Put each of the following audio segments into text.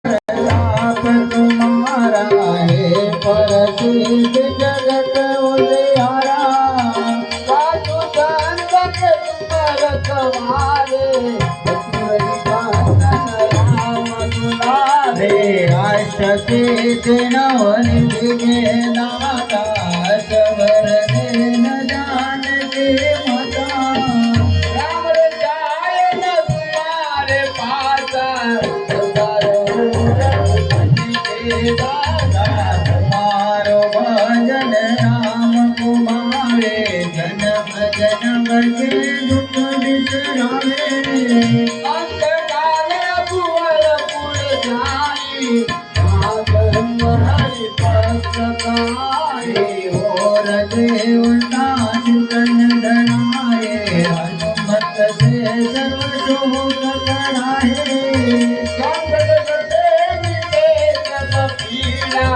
आप तुम्हारा है प्रसिद्ध जगत उजियारा। साधु संत तुम रखवारे, अष्टसिद्धि नवनिधि के दाता, सबर न जानकी माता। राम जाय न तुम्हारे पासा, तुम्हारो भजन राम कुमारे, जन्म जन्म के दुख बिसरावे। अंतकाल रघुवर पुर जाई, हरि पसकाए। और देवता चितन धनाए, हनुमत से सर्व शोक कराए। संकट कटे मिटे सब पीड़ा,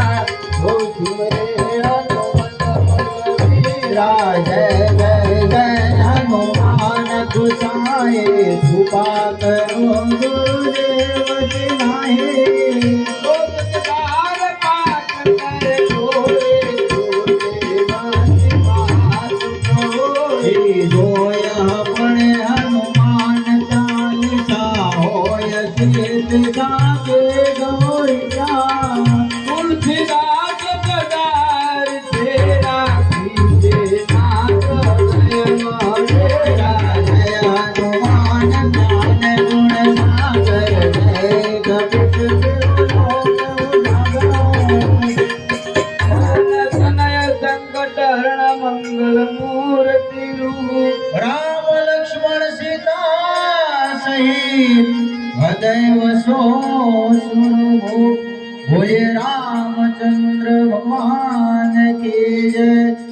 हो तुमरे हनुमत बलबीरा। जय जय जय हनुमान गोसाए, कृपा करो गुरुदेव सिनाए। हनुमान चालीसा होय सिद्ध साके गौरिया। तुलसीदास पदार तेरा, कीजे नाथ जय मारेरा। जय हनुमान ज्ञान गुण सागर, जय कपीश लोक उजागर। तनय संकट हरण मंगल मूर्ति रूप, राम लक्ष्मण सीता सहित हृदय सो सुरभूप। बोले रामचंद्र भगवान की जय।